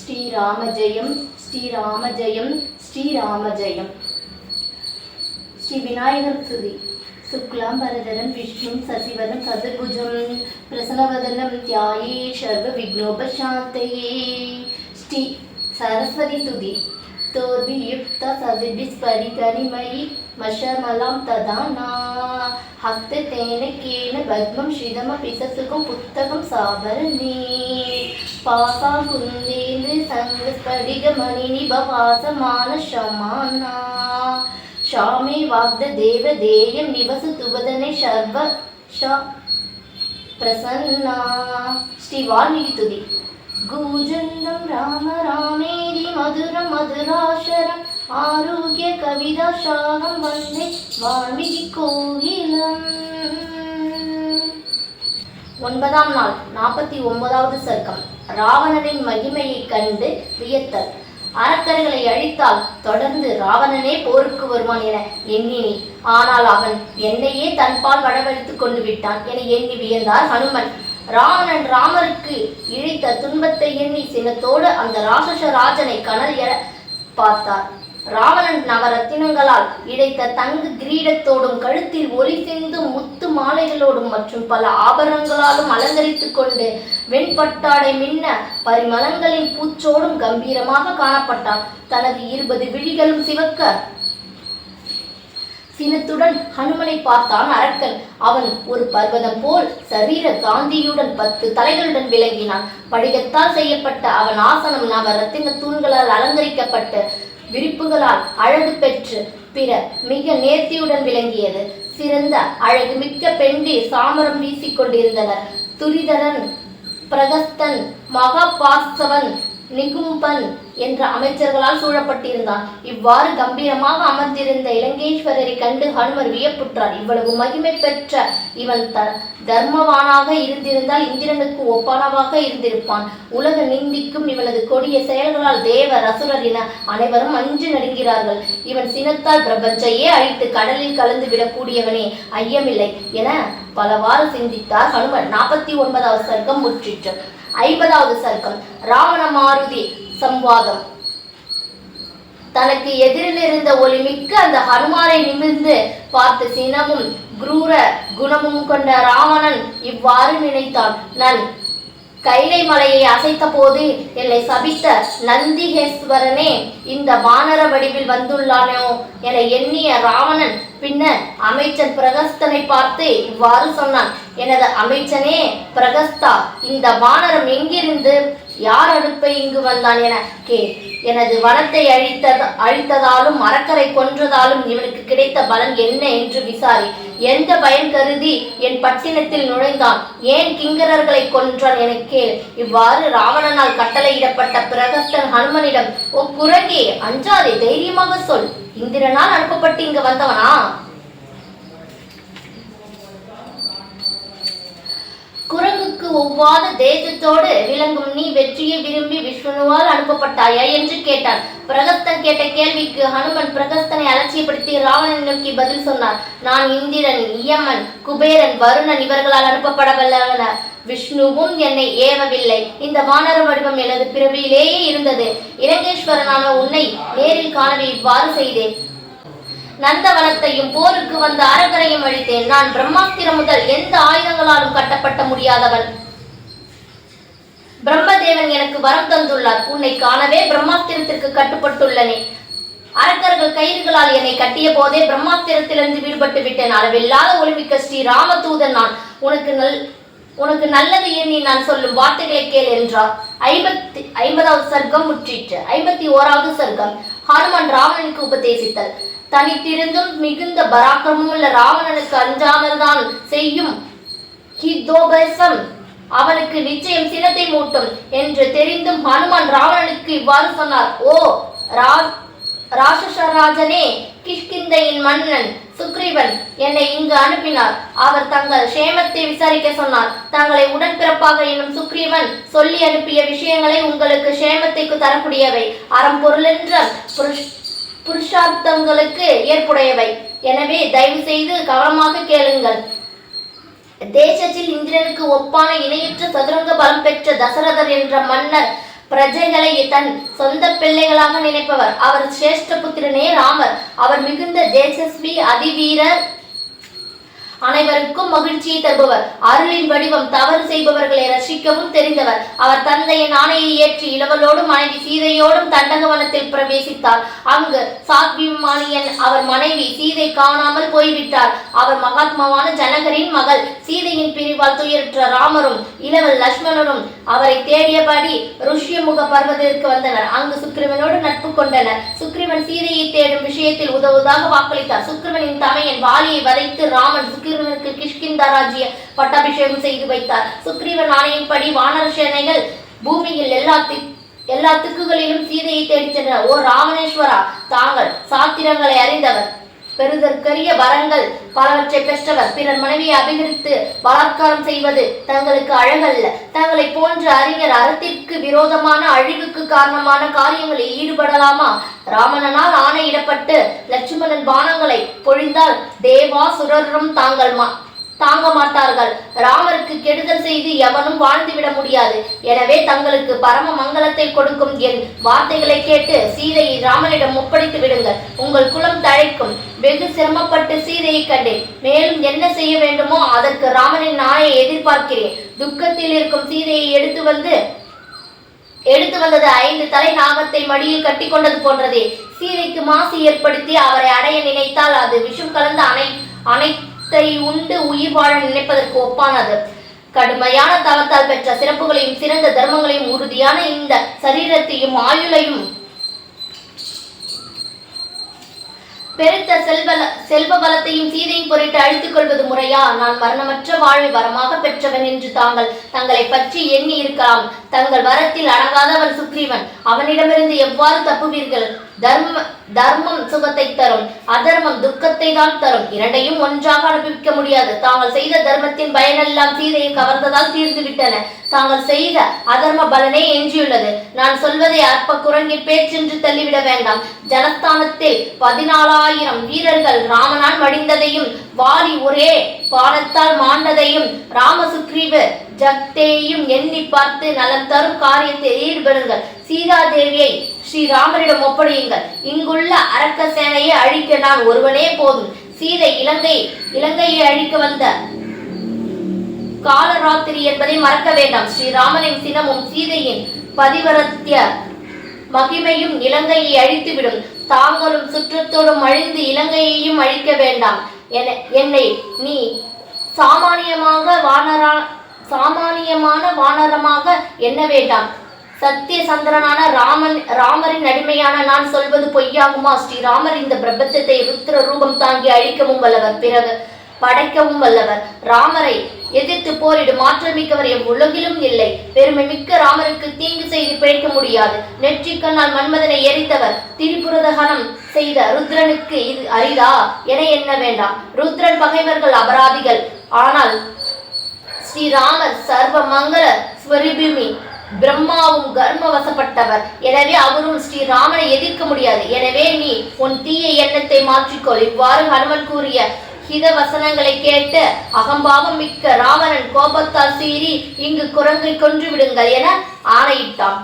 ஸ்ரீராம ஜெயம் ஸ்ரீராம ஜெயம் ஸ்ரீராம ஜெயம். ஸ்ரீ விநாயகர் துதி. சுக்லாம் பரதரம் விஷ்ணும் சசிவரம் சதுர்புஜம் பிரசன்னவதனம் தியாயே சர்வ விக்னோபசாந்தயே. ஸ்ரீ சரஸ்வதி துதி. தோர்பியுக்த சதிபிஸ்பரிகரிமயி மஷமலாம் ததானா ஹஸ்தேன கேன பத்மம் ஸ்ரீதமபிசசுகம் புத்தகம் சாபரணே பாசா குந்தேந்து சங்கஸ்படிக மணிநிபவாசமான ஷமானா ஷாமே வாக்த தேவ தேயம் நிவசு துவதனை சர்வ பிரசன்னா. ஸ்ரீ வால்மீகி துதி. கூஜந்தம் ராம ராமேதி மதுரம் மதுராஷரம் ஆரோக்கிய கவிதா சாகம் வந்தே வால்மீகி கோகிலம். 9ஆம் நாள் 49வது சர்க்கம். ராவணனின் மகிமையை கண்டு வியத்தல். அரக்கர்களை அழித்தால் தொடர்ந்து ராவணனே போருக்கு வருவான் என எண்ணினேன். ஆனால் அவன் என்னையே தன்பால் வரவழைத்துக் கொண்டு விட்டான் என எண்ணி வியந்தார் ஹனுமன். ராவணன் ராமருக்கு இழைத்த துன்பத்தை எண்ணி சினத்தோடு அந்த ராட்சச ராஜனை கனல் எற பார்த்தார். ராவணன் நவரத்தினங்களால் இழைத்த தங்கு கிரீடத்தோடும் கழுத்தில் ஒளி சிந்தும் முத்து மாலைகளோடும் மற்றும் பல ஆபரணங்களாலும் அலங்கரித்துக் கொண்டு வெண்பட்டாடை மின்ன பரிமளங்களின் பூச்சோடும் கம்பீரமாக காணப்பட்டான். தனது 20 விழிகளும் சிவக்க சினத்துடன் ஹனுமனை பார்த்தான் அரக்கன். அவன் ஒரு பர்வதம் போல் சரீர காந்தியுடன் 10 தலைகளுடன் விளங்கினான். படிகத்தால் செய்யப்பட்ட அவன் ஆசனம் நவரத்தின தூண்களால் அலங்கரிக்கப்பட்டு விரிப்புகளால் அழகு பெற்று பிற மிக நேர்த்தியுடன் விளங்கியது. சிறந்த அழகு மிக்க பெண்டீர் சாமரம் வீசிக்கொண்டிருந்தனர். துரிதரன், பிரகஸ்தன், மகாபாஸ்தவன், நிகும்பன் என்ற அமைச்சர்களால் சூழப்பட்டிருந்தான். இவ்வாறு கம்பீரமாக அமர்ந்திருந்த இலங்கேஸ்வரரை கண்டு ஹனுமர் வியப்புற்றார். இவ்வளவு மகிமை பெற்ற இவன் தர்மவானாக இருந்திருந்தால் இந்திரனுக்கு ஒப்பானவாக இருந்திருப்பான். உலக நிந்திக்கும் இவனது கொடிய செயல்களால் தேவர் அசுரர் என அனைவரும் அஞ்சு நடுங்கிறார்கள். இவன் சினத்தால் பிரபஞ்சையே அழித்து கடலில் கலந்து விடக்கூடியவனே, ஐயமில்லை என பலவாறு சிந்தித்தார் ஹனுமன். 49வது சர்க்கம் முற்றிற்று. 50வது சர்க்கம். ராவண மாருதி சம்வாதம். தனக்கு எதிரில் இருந்த ஒளிமிக்க அந்த ஹனுமாரை நிமிர்ந்து பார்த்து சினமும் குரூர குணமும் கொண்ட ராவணன் இவ்வாறு நினைத்தான். நான் கைலை மலையை அசைத்த போது என்னை சபித்த நந்திகேஸ்வரனே இந்த வானர வடிவில் வந்துள்ளானோ என எண்ணிய ராவணன் பின்னர் அமைச்சன் பிரகஸ்தனை பார்த்து இவ்வாறு சொன்னான். எனது அமைச்சனே பிரகஸ்தா, இந்த வானரம் எங்கிருந்து யார் அனுப்ப இங்கு வந்தான் என எனது வனத்தை அழித்ததாலும் அரக்கரை கொன்றதாலும் இவனுக்கு கிடைத்த பலன் என்ன என்று விசாரி. எந்த பயன் கருதி என் பட்டினத்தில் நுழைந்தான், ஏன் கிங்கரர்களை கொன்றான் என கேள். இவ்வாறு ராவணனால் கட்டளையிடப்பட்ட பிரகஸ்தன் ஹனுமனிடம், ஓ குரங்கே, அஞ்சாதே, தைரியமாக சொல். இந்திரனால் அனுப்பப்பட்டு இங்கு வந்தவனா? குரங்குக்கு ஒவ்வாத தேசத்தோடு விளங்கும் நீ வெற்றியை விரும்பி விஷ்ணுவால் அனுப்பப்பட்டாயா என்று கேட்டான். பிரகஸ்தன் கேட்ட கேள்விக்கு ஹனுமன் பிரகஸ்தனை அலட்சியப்படுத்தி ராவணன் நோக்கி பதில் சொன்னார். நான் இந்திரன், யமன், குபேரன், வருணன் இவர்களால் அனுப்பப்படவல்லவன. விஷ்ணுவும் என்னை ஏவவில்லை. இந்த வானர வடிவம் எனது பிறவியிலேயே இருந்தது. இலங்கேஸ்வரனான உன்னை நேரில் காணவே இவ்வாறு செய்தேன். நந்தவனத்தையும் போருக்கு வந்த அரக்கரையும் அழித்தேன். நான் பிரம்மாஸ்திரம் முதல் எந்த ஆயுதங்களாலும் கட்டப்பட்ட முடியாதவன். பிரம்மதேவன் எனக்கு வரம் தந்துள்ளார். உன்னை காணவே பிரம்மாஸ்திரத்திற்கு கட்டுப்பட்டுள்ளனே. அரக்கர்கள் கயிறுகளால் என்னை கட்டிய போதே பிரம்மாஸ்திரத்திலிருந்து விடுபட்டு விட்டேன். அளவில்லாத ஒளிமிக்க ஸ்ரீ ராமதூதன் நான். உனக்கு நல்லது எண்ணி நான் சொல்லும் வார்த்தைகளை கேள் என்றார். 50வது சர்க்கம் முற்றிற்று. 51வது சர்க்கம். ஹனுமன் ராவணனுக்கு உபதேசித்தல். தனித்திருந்தும் மிகுந்த பராக்கிரமும் உள்ள ராவணனுக்கு அஞ்சாமல் தான் செய்யும் ஹிதோபதேசம் அவனுக்கு நிச்சயம் சினத்தை மூட்டும் என்று தெரிந்தும் ஹனுமான் ராவணனுக்கு இவ்வாறு சொன்னார். ஓ ராட்சசராஜனே, கிஷ்கிந்தையின் மன்னன் சுக்ரீவன் என்னை இங்கு அனுப்பினார். அவர் தங்கள் சேமத்தை விசாரிக்க சொன்னார். தங்களை உடன்பிறப்பாக என்னும் சுக்ரீவன் சொல்லி அனுப்பிய விஷயங்களை உங்களுக்கு சேமத்தை தரக்கூடியவை, அறம் பொருளென்ற புருஷார்த்தங்களுக்கு ஏற்புடையவை. எனவே தயவு செய்து கவனமாக கேளுங்கள். தேசத்தில் இந்திரனுக்கு ஒப்பான இணையற்ற சதுரங்க பலம் பெற்ற தசரதர் என்ற மன்னர் பிரஜைகளை தன் சொந்த பிள்ளைகளாக நினைப்பவர். அவர் சிரேஷ்ட புத்திரனே ராமர். அவர் மிகுந்த தேஜஸ்வி, அதிவீரர், அனைவருக்கும் மகிழ்ச்சியை தருபவர். அருளின் வடிவம், தவறு செய்பவர்களை ரசிக்கவும் தெரிந்தவர். அவர் தந்தையின் ஆணையை ஏற்றி இளவலோடும் மனைவி சீதையோடும் தண்டகவனத்தில் பிரவேசித்தார். அங்கு சாத்விமானியன் அவர் மனைவி சீதை காணாமல் போய்விட்டார். அவர் மகாத்மாவான ஜனகரின் மகள். சீதையின் பிரிவால் துயருற்ற ராமரும் இளவல் லட்சுமணனும் அவரை தேடியபடி ருஷ்யமுக பர்வதத்திற்கு வந்தனர். அங்கு சுக்கிரவனோடு நட்பு கொண்டனர். சுக்கிரவன் சீதையை தேடும் விஷயத்தில் உதவுவதாக வாக்களித்தார். சுக்கிரவனின் தமையன் வாலியை வதைத்து ராமன் சுக்கிரவனுக்கு கிஷ்கிந்தா ராஜ்ய பட்டாபிஷேகம் செய்து வைத்தார். சுக்ரீவன் ஆணையின்படி வானர சேனைகள் பூமியில் எல்லா திக்குகளிலும் சீதையை தேடிச் சென்றனர். ஓ ராவணேஸ்வரா, தாங்கள் சாத்திரங்களை அறிந்தவர், பெறுதற்கரிய வரங்கள் பலவற்றை பெற்றவர். பிறர் மனைவியை அபகரித்து பலாத்காரம் செய்வது தங்களுக்கு அழகல்ல. தங்களை போன்ற அறிஞர் அறத்திற்கு விரோதமான, அழிவுக்கு காரணமான காரியங்களில் ஈடுபடலாமா? ராமனால் ஆணையிடப்பட்டு லட்சுமணன் பானங்களை பொழிந்தால் தேவாசுரரும் தாங்க மாட்டார்கள். ராமருக்கு கெடுதல் செய்து எவனும் வாழ்ந்துவிட முடியாது. எனவே தங்களுக்கு பரம மங்களத்தை கொடுக்கும் என் வார்த்தைகளை கேட்டு சீதையை ராமனிடம் ஒப்படைத்து விடுங்கள். உங்கள் குலம் தழைக்கும். வெகு சிரமப்பட்டு சீதையை கண்டேன். மேலும் என்ன செய்ய வேண்டுமோ அதற்கு ராமனின் நாயை எதிர்பார்க்கிறேன். துக்கத்தில் இருக்கும் சீதையை எடுத்து வந்தது 5 தலை நாகத்தை மடியில் கட்டி கொண்டது போன்றதே. சீதைக்கு மாசு ஏற்படுத்தி அவரை அடைய நினைத்தால் அது விஷம் கலந்த அனைத்தை உண்டு உயிர் வாழ நினைப்பதற்கு ஒப்பானது. கடுமையான தவத்தால் பெற்ற சிறப்புகளையும் சிறந்த தர்மங்களையும் உறுதியான இந்த சரீரத்தையும் ஆயுளையும் பெருத்த செல்வ பலத்தையும் சீதையும் பொருட்டு அழித்துக் கொள்வது முறையா? நான் மரணமற்ற வாழ்வை வரமாக பெற்றவன் என்று தங்களை பற்றி எண்ணி இருக்கலாம். தங்கள் வரத்தில் அடங்காதவன் சுக்ரீவன். அவனிடமிருந்து எவ்வாறு தப்புவீர்கள்? தர்மம் சுகத்தை தரும், அதர்மம் துக்கத்தை தான் தரும். இரண்டையும் ஒன்றாக அனுபவிக்க முடியாது. தாங்கள் செய்த தர்மத்தின் பயனெல்லாம் சீதையை கவர்ந்ததால் தீர்ந்து விட்டன. தாங்கள் செய்த அதர்ம பலனே எஞ்சியுள்ளது. நான் சொல்வதை அற்ப குரங்கில் பேச்சென்று தள்ளிவிட வேண்டாம். ஜனஸ்தானத்தில் 14,000 வீரர்கள் ராமனால் மடிந்ததையும், வாலி ஒரே பானத்தால் மாண்டதையும், ராமசுக்ரீவ ஜக்தேயும் எண்ணி பார்த்து நலம் தரும் காரியத்தில் ஈடுபடுங்கள். சீதாதேவியை ஸ்ரீராமரிடம் ஒப்படையுங்கள். இங்குள்ள அரக்க சேனையை அழிக்க நான் ஒருவனே போதும். சீதை இலங்கையை அழிக்க வந்த காலராத்திரி என்பதை மறக்க வேண்டாம். ஸ்ரீராமனின் சினமும் சீதையின் பதிவரத்திய மகிமையும் இலங்கையை அழித்துவிடும். தாங்களும் சுற்றத்தோடும் அழிந்து இலங்கையையும் அழிக்க வேண்டாம். என்னை நீ சாமானியமான வானரமாக எண்ண வேண்டாம். சத்திய சந்திரனான ராமரின் அடிமையான நான் சொல்வது பொய்யாகுமா? ஸ்ரீராமர் இந்த பிரபஞ்சத்தை ருத்ர ரூபம் தாங்கி அழிக்கவும் வல்லவர், பிறகு படைக்கவும் வல்லவர். ராமரை எதிர்த்து போரிடும் ஆற்றல் மிக்கவர் எவ்வுலகிலும் இல்லை. பெருமை மிக்க ராமருக்கு தீங்கு செய்து பிழைக்க முடியாது. நெற்றிக்கண்ணால் மன்மதனை எரித்தவர், திரிபுரதகனம் செய்த ருத்ரனுக்கு இது அரிதா என எண்ண வேண்டாம். ருத்ரன் பகைவர்கள் அபராதிகள். ஆனால் ஸ்ரீராமர் சர்வ மங்கள ஸ்வரூபிமி, பிரம்மாவும் கர்ம வசப்பட்டவர். எனவே அவரும் ஸ்ரீராமனை எதிர்க்க முடியாது. எனவே நீ உன் தீய எண்ணத்தை மாற்றிக்கொள். இவ்வாறு ஹனுமன் கூறிய ஹித வசனங்களை கேட்டு அகம்பாவம் மிக்க ராவணன் கோபத்தால் சீறி இங்கு குரங்கை கொன்று விடுங்கள் என ஆணையிட்டான்.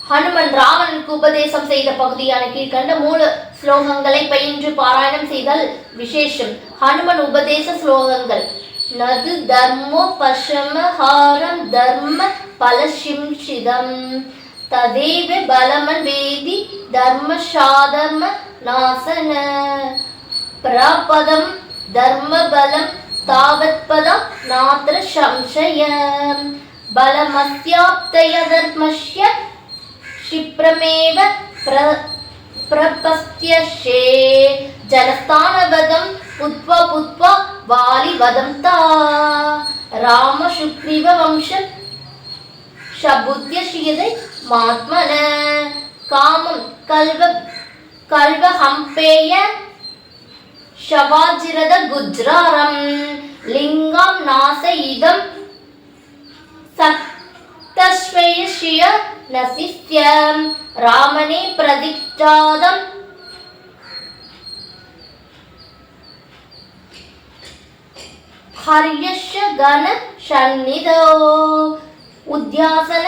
ஹனுமன் ராவணனுக்கு உபதேசம் செய்த பகுதியான கீழ்கண்ட மூல ஸ்லோகங்களை பயின்று பாராயணம் செய்தல் விசேஷம். ஹனுமன் உபதேச ஸ்லோகங்கள். நது தர்மோ பசமஹாரம் தர்ம பலசிம்சிதம் ததேவ பலமன் வேதி தர்ம சாதர்ம நாசன பிரபதம் தர்ம பலம் தாவத்பதம் நாத்ர சம்சயம் பலமஸ்யாப்தய தர்மஸ்ய க்ஷிப்ரமேவ பிரபஸ்த்யஷே ஜனஸ்தானவதம் புத்வா வாலி வதம் தா ராம சுக்ரீவ வம்ச ஷபுத்ய ஸ்ரீதை மாத்மன காமம் கல்வ ஹம்பேய ஷவாஜிரத குஜ்ராரம் லிங்கம் நாச இதம் சக்தஸ்வயஸ்ய நசிஸ்யம் ராமனே பிரதிஷ்டாதம் ஹர்யஸ்ய கன சந்நிதோ உத்யாசன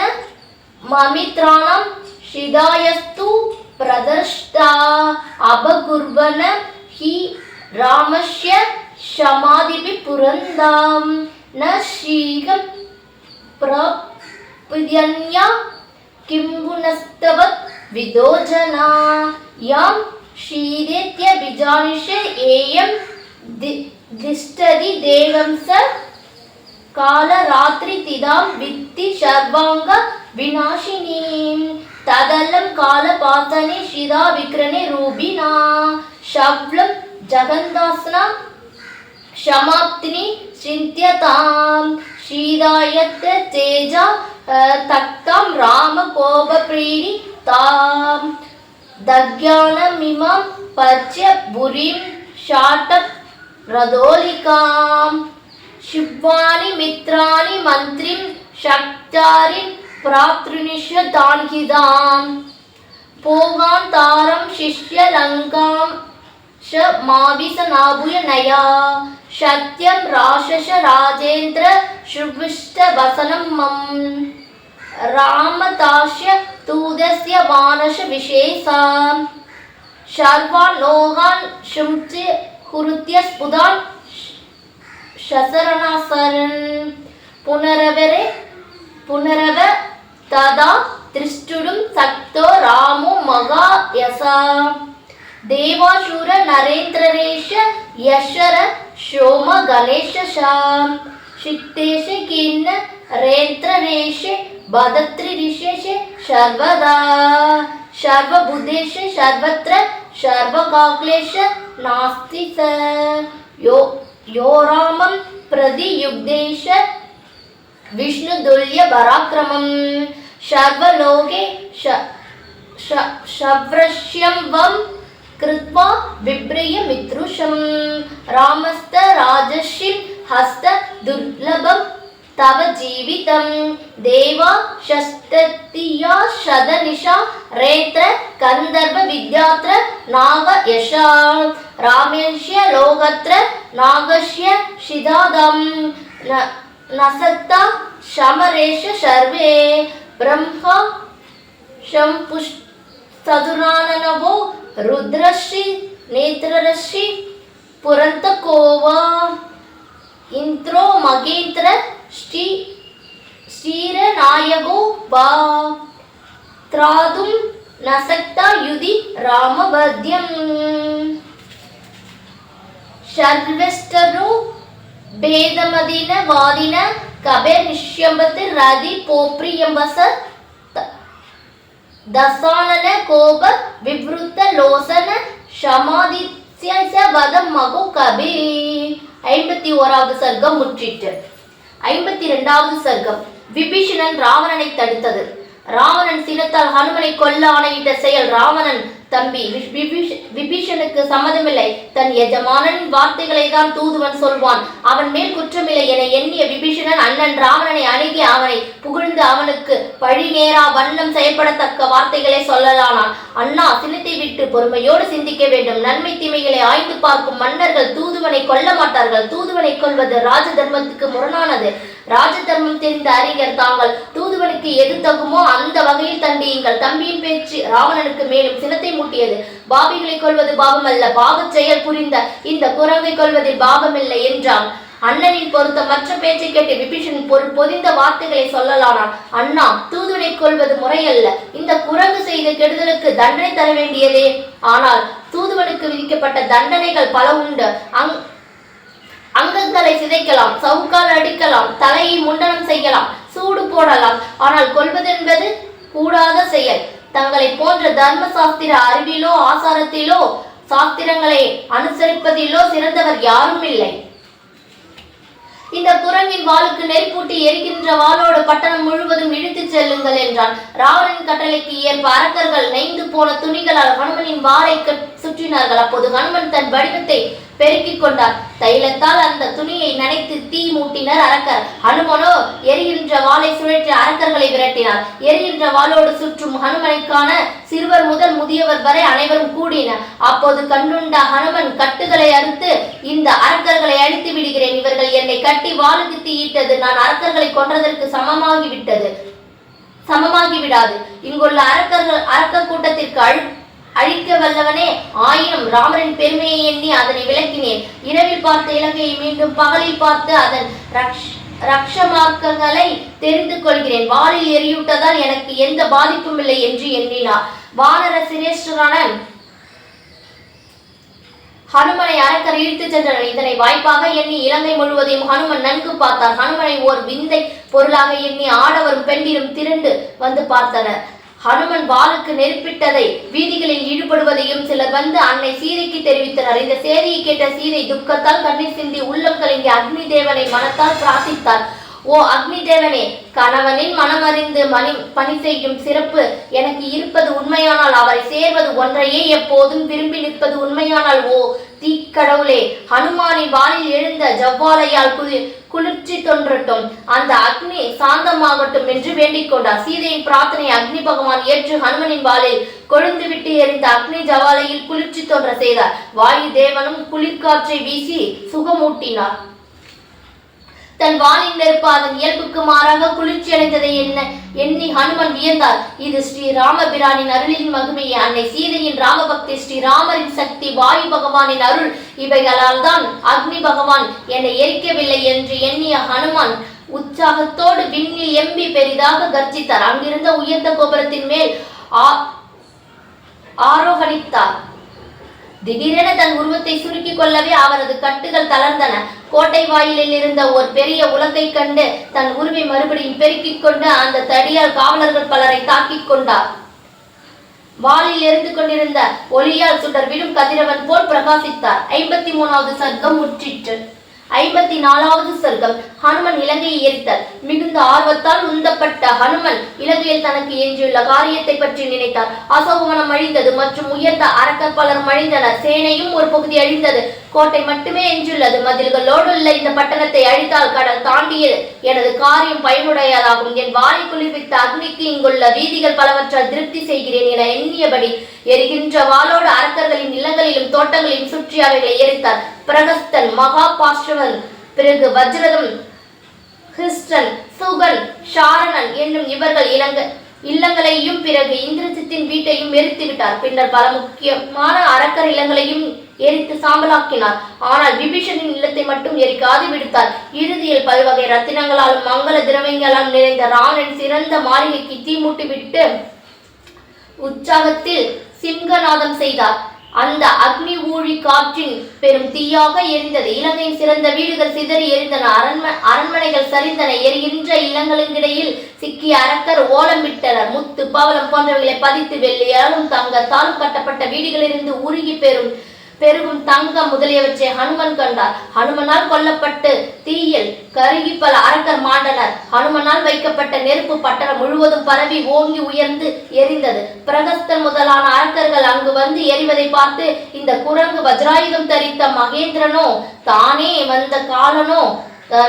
ममित्राणां शिदायस्तु प्रदष्टा अपकुर्वन् हि रामस्य समाधिभिः पुरन्दां न शीघ्रं प्रपद्यन्या किम्बुनस्तवत् विदो जना यां शीदेत्यभिजानिष एयं दिष्टति देवं स कालरात्रितिदां वित्ति सर्वांग विनाशिनीं तदलं कालपातने शिदा विक्रणे रूपिणा शव्लं जगन्दासना क्षमाप्तिनि चिन्त्यतां शीदायत तेजा तक्तां रामकोपप्रीणि तां दज्ञानमिमां पच्य भुरिं शाटप रदोलिकां शुभानि मित्राणि मन्त्रिं शक्तारिं प्रातृनिषदान्हिदां पोगान्तारं शिष्य लङ्कां श माविसनाभुय नया सत्यं राशस राजेन्द्र शुभिष्ट वसनं मम रामदास्य तूदस्य मानस विशेषां सर्वान् लोकान् शुम्चे कुरुत्य स्फुदान् शसरणासरन् पुनरव तदा त्रिष्टुडुं सक्तो रामो मगा यसा देवाशूर नरेन्द्रेश यशर शोम गणेश शाम शिक्तेश किन्न रेन्द्रेश बदत्रिशेष सर्वदा सर्वभूतेश सर्वत्र सर्वकाक्लेश नास्ति स यो रामं प्रतियुग्देश विष्णुतुल्य पराक्रमं सर्वलोके शव्रश्यं वं कृत्वा बिभ्रय मित्रुषं रामस्त राजर्षिं हस्त दुर्लभं तव जीवितं देवा षष्ठतिया शतनिशा रेत्र कंदर्भ विद्यात्र नाग यशा रामेश्य लोकत्र नागस्य शिदादं नसत्ता शमरेश सर्वे ब्रह्मा शंपुष सदुराननवो रुद्रश्री नेत्ररश्री पुरंतकोवा इंद्रो मगेंद्र श्रीरनायको बा त्रादुं नसक्ता युधि रामवद्यं सर्वेष्टरो भेदमदिन वादिन कबे निश्यम्बत रदि पोप्रियंबस दसानन कोप विवृत लोसन शमादित्य वदम मगो कबे 51வது சர்க்கம் முற்றிற்று. 52வது சர்க்கம். விபீஷணன் ராவணனை தடுத்தது. ராவணன் சினத்தால் ஹனுமனை கொல்ல ஆணையிட்ட செயல். ராவணன் தம்பி விபீஷனுக்கு சம்மதமில்லை. தன் எஜமானனின் வார்த்தைகளை தான் தூதுவன் சொல்வான். அவன் மேல் குற்றமில்லை என எண்ணிய விபீஷணன் அண்ணன் ராவணனை அணுகி அவனை புகழ்ந்து அவனுக்கு பழி நேரா வண்ணம் செயல்படத்தக்க வார்த்தைகளை சொல்லலானான். அண்ணா, சினத்தை விட்டு பொறுமையோடு சிந்திக்க வேண்டும். நன்மை தீமைகளை ஆய்ந்து பார்க்கும் மன்னர்கள் தூதுவனை கொல்ல மாட்டார்கள். தூதுவனை கொல்வது ராஜ தர்மத்துக்கு முரணானது. ராஜ தர்மம் தெரிந்த அறிஞர் தாங்கள் தூதுவனுக்கு எது தகுமோ அந்த வகையில் தண்டியுங்கள். தம்பியின் பேச்சு ராவணனுக்கு மேலும் சினத்தை மூட்டியது. பாபிகளை கொள்வது பாவம் அல்ல, பாவச் செயல் புரிந்த இந்த குரங்கை கொள்வதில் பாவமில்லை என்றான். அண்ணனின் பொறுத்த மற்ற பேச்சை கேட்டு விபீஷன் பொதிந்த வார்த்தைகளை சொல்லலானான். அண்ணா, தூதுவனை கொள்வது முறையல்ல. இந்த குரங்கு செய்த கெடுதலுக்கு தண்டனை தர வேண்டியதே. ஆனால் தூதுவனுக்கு விதிக்கப்பட்ட தண்டனைகள் பல உண்டு. அங்கங்களை சிதைக்கலாம், சவுக்கால் அடிக்கலாம், தலையை முண்டனம் செய்யலாம், சூடு போடலாம். ஆனால் கொல்வதென்பது கூடாத செயல். தங்களை போன்ற தர்ம சாஸ்திர அறிவிலோ ஆசாரத்திலோ சாஸ்திரங்களை அனுசரிப்பதிலோ சிறந்தவர் யாரும் இல்லை. இந்த குரங்கின் வாளுக்கு நெருப்பூட்டி எரிகின்ற வாளோடு பட்டணம் முழுவதும் இழுத்து செல்லுங்கள் என்றான். ராவணன் கட்டளைக்கு ஏற்ப அரக்கர்கள் நெய்ந்து போன துணிகளால் ஹனுமனின் வாளை சுற்றினார்கள். அப்போது ஹனுமன் தன் வடிவத்தை பெருக்கிக் கொண்டார். தைலத்தால் அந்த துணியை நனைத்து தீ மூட்டினர் அரக்கர். ஹனுமனோ எரிகின்ற வாளை சுழற்றி அரக்கர்களை விரட்டினார். எரிகின்ற வாளோடு சுற்றும் ஹனுமனை காண சிறுவர் முதல் முதியவர் வரை அனைவரும் கூடினர். அப்போது கண்டுண்ட ஹனுமன் கட்டுகளை அறுத்து, இந்த அரக்கர்களை அழித்து விடுகிறேன். இவர்கள் என்னை கட்டி வாளுக்கு தீயிட்டது நான் அரக்கர்களை கொன்றதற்கு சமமாகிவிட்டது. சமமாகி விடாது. இங்குள்ள அரக்கர் கூட்டத்திற்கு அழிக்க வல்லவனே, ஆயினும் ராமரின் பெருமையை எண்ணி அதனை விளக்கினேன். இரவில் பார்த்த இலங்கையை மீண்டும் பகலில் பார்த்து அதன் ரக்ஷமார்க்கங்களை தெரிந்து கொள்கிறேன். வாளில் எரியூட்டதால் எனக்கு எந்த பாதிப்பும் இல்லை என்று எண்ணினார். வானர சிரேஷ்டரான ஹனுமனை அரக்கர் இழுத்து சென்றனர். இதனை வாய்ப்பாக எண்ணி இலங்கை முழுவதையும் ஹனுமன் நன்கு பார்த்தார். ஹனுமனை ஓர் விந்தை பொருளாக எண்ணி ஆடவரும் பெண்டிரும் திரண்டு வந்து பார்த்தனர். ஹனுமன் வாளுக்கு நெருப்பிட்டதை வீதிகளில் ஈடுபடுவதையும் சிலர் வந்து அன்னை சீதைக்கு தெரிவித்தனர். இந்த செய்தியை கேட்ட சீதை துக்கத்தால் கண்ணீர் சிந்தி உள்ளம் கலங்கி அக்னி தேவனை மனத்தால் பிரார்த்தித்தார். ஓ அக்னி தேவனே, கணவனின் மனமறிந்து பணி செய்யும் சிறப்பு எனக்கு இருப்பது உண்மையானால், அவரை சேர்வது ஒன்றையே எப்போதும் விரும்பி நிற்பது உண்மையானால், ஓ தீக்கடவுளே, ஹனுமானின் வாளில் எழுந்த ஜவ்வாலையால் குளிர்ச்சி தோன்றட்டும், அந்த அக்னி சாந்தமாகட்டும் என்று வேண்டிக் கொண்டார். சீதையின் பிரார்த்தனை அக்னி பகவான் ஏற்று ஹனுமனின் வாளில் கொழுந்து விட்டு எரிந்த அக்னி ஜவாலையில் குளிர்ச்சி தோன்ற செய்தார். வாயு தேவனும் குளிர்காற்றை வீசி சுகமூட்டினார். தன் வாளின் நெருப்பு அதன் இயல்புக்கு மாறாக குளிர்ச்சி அடைந்ததை எண்ணி ஹனுமன் வியந்தார். இது ஸ்ரீராமபிரானின் அருளின் மகிமையே. அன்னை சீதையின் ராமபக்தி, ஸ்ரீராமரின் சக்தி, வாயு பகவானின் அருள், இவைகளால் தான் அக்னி பகவான் என்னை எரிக்கவில்லை என்று எண்ணிய ஹனுமான் உற்சாகத்தோடு விண்ணில் எம்பி பெரிதாக கர்ஜித்தார். அங்கிருந்த உயர்ந்த கோபுரத்தின் மேல் ஆரோகணித்தார். திடீரென தன் உருவத்தை சுருக்கிக் கொள்ளவே அவரது கட்டுகள் தளர்ந்தன. கோட்டை வாயிலில் இருந்த ஒரு பெரிய உலகை கண்டு தன் உருவை மறுபடியும் பெருக்கிக் கொண்டு அந்த தடியால் காவலர்கள் பலரை தாக்கிக் கொண்டார். வாளில் எரிந்து கொண்டிருந்த ஒளியால் சுடர் விடும் கதிரவன் போல் பிரகாசித்தார். 53வது சர்க்கம் முற்றிற்று. 54வது சர்க்கம். ஹனுமன் இலங்கையை எரித்தார். மிகுந்த ஆர்வத்தால் உந்தப்பட்ட ஹனுமன் இலங்கையில் தனக்கு எஞ்சியுள்ள காரியத்தை பற்றி நினைத்தார். அசோகவனம் அழிந்தது மற்றும் உயர்ந்த அரக்கர் பலரும் அழிந்தனர். சேனையும் ஒரு பகுதி அழிந்தது. கோட்டை மட்டுமே எஞ்சியுள்ளது. மதில்களோடுள்ள இந்த பட்டணத்தை அழித்தால் கடல் தாண்டிய எனது காரியம் பயனுடையதாகும். என் வாளை குளிர்வித்த அக்னிக்கு இங்குள்ள வீதிகள் பலவற்றால் திருப்தி செய்கிறேன் என எண்ணியபடி எரிகின்ற வாளோடு அரக்கர்களின் நிலங்களிலும் தோட்டங்களையும் சுற்றி அவைகளை எரித்தார். பிரகஸ்தன், மகாபாஷ்டவன், பிறகு வஜ்ரதம், ஹிஸ்டன், சுகன், ஷாரணன் என்னும் இவர்கள் இல்லங்களையும் பிறகு இந்திரஜித்தின் வீட்டையும் எரித்து விட்டார். பின்னர் பல முக்கியமான அரக்கர் இல்லங்களையும் எரித்து சாம்பலாக்கினார். ஆனால் விபீஷனின் இல்லத்தை மட்டும் எரிக்காது விடுத்தார். இறுதியில் பல்வகை ரத்தினங்களாலும் மங்கள திரவியங்களாலும் நிறைந்த ராவணன் சிறந்த மாளிகைக்கு தீமூட்டி விட்டு உற்சாகத்தில் சிங்கநாதம் செய்தார். அந்த அக்னி ஊழி காற்றின் பெரும் தீயாக எரிந்தது. இலங்கையின் சிறந்த வீடுகள் சிதறி எரிந்தன. அரண்மனைகள் சரிந்தன. எரிகின்ற இல்லங்களுக்கிடையில் சிக்கிய அரக்கர் ஓலம் விட்டனர். முத்து, பவளம் போன்றவைகளை பதித்து வெள்ளியாலும் தங்கத்தாலும் கட்டப்பட்ட வீடுகளிலிருந்து உருகி பெருகும் தங்கம் முதலியவற்றை ஹனுமன் கண்டார். ஹனுமனால் கொல்லப்பட்டு தீயில் கருகி பல அரக்கர் மாண்டனர். ஹனுமனால் வைக்கப்பட்ட நெருப்பு பட்டணம் முழுவதும் பரவி ஓங்கி உயர்ந்து எரிந்தது. பிரகஸ்தன் முதலான அரக்கர்கள் அங்கு வந்து எரிவதை பார்த்து, இந்த குரங்கு வஜ்ராயுதம் தரித்த மகேந்திரனோ, தானே வந்த காலனோ,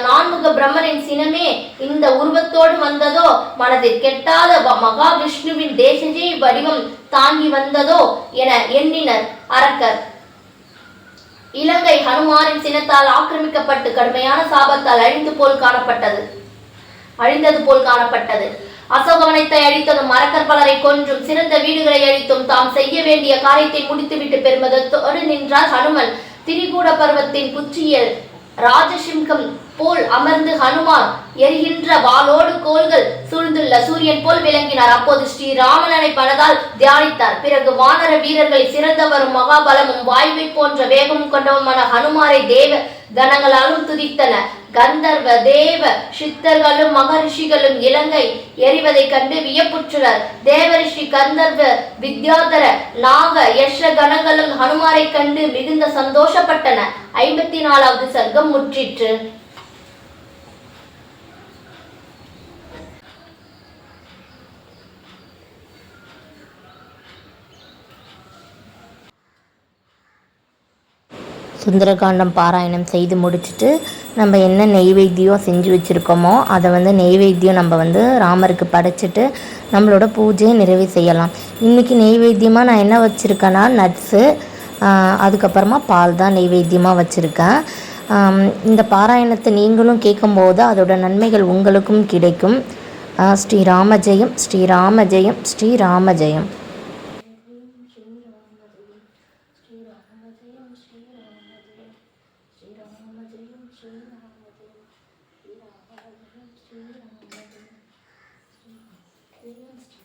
நான்முக பிரம்மனின் சினமே இந்த உருவத்தோடு வந்ததோ, மனதில் கெட்டாத மகாவிஷ்ணுவின் தேசஜே வடிவம் தாங்கி வந்ததோ என எண்ணினர் அரக்கர். இலங்கை ஹனுமானின் சினத்தால் ஆக்கிரமிக்கப்பட்டு கடுமையான சாபத்தால் அழிந்தது போல் காணப்பட்டது. அசோகவனத்தை அழித்ததும் அரக்கர் பலரை கொன்றும் சிறந்த வீடுகளை அழித்தும் தாம் செய்ய வேண்டிய காரியத்தை முடித்துவிட்டு பெருமிதத்தோடு நின்றார் ஹனுமன். திரிகூட பர்வத்தின் புச்சியில் ராஜசிம்கம் போல் அமர்ந்து ஹனுமான் எரிகின்ற வாளோடு கோள்கள் சூழ்ந்துள்ள சூரியன் போல் விளங்கினார். அப்போது ஸ்ரீராமனை பலதால் தியானித்தார். பிறகு வானர வீரர்களை சிறந்தவரும் மகாபலமும் வாயுவை போன்ற வேகமும் கொண்டவுமான ஹனுமாரை தேவ கணங்களாலும் துதித்தன. கந்தர்வ தேவ சித்தர்களும் மகரிஷிகளும் இலங்கை எரிவதை கண்டு வியப்புற்றனர். தேவரிஷி, கந்தர்வ, வித்யாதர, நாக, யஷ கணங்களும் ஹனுமாரை கண்டு மிகுந்த சந்தோஷப்பட்டன. 54வது சர்க்கம் முற்றிற்று. சுந்தரகாண்டம் பாராயணம் செய்து முடிச்சுட்டு நம்ம என்ன நெய்வேத்தியம் செஞ்சு வச்சுருக்கோமோ அதை நெய்வேத்தியம் நம்ம ராமருக்கு படைச்சிட்டு நம்மளோட பூஜையை நிறைவு செய்யலாம். இன்றைக்கி நெய்வேத்தியமாக நான் என்ன வச்சுருக்கேன்னா நட்ஸு, அதுக்கப்புறமா பால் தான் நெய்வேத்தியமாக வச்சுருக்கேன். இந்த பாராயணத்தை நீங்களும் கேட்கும்போது அதோட நன்மைகள் உங்களுக்கும் கிடைக்கும். ஸ்ரீராம ஜெயம் ஸ்ரீராம ஜெயம் ஸ்ரீராம ஜெயம். ஸ்ரீராம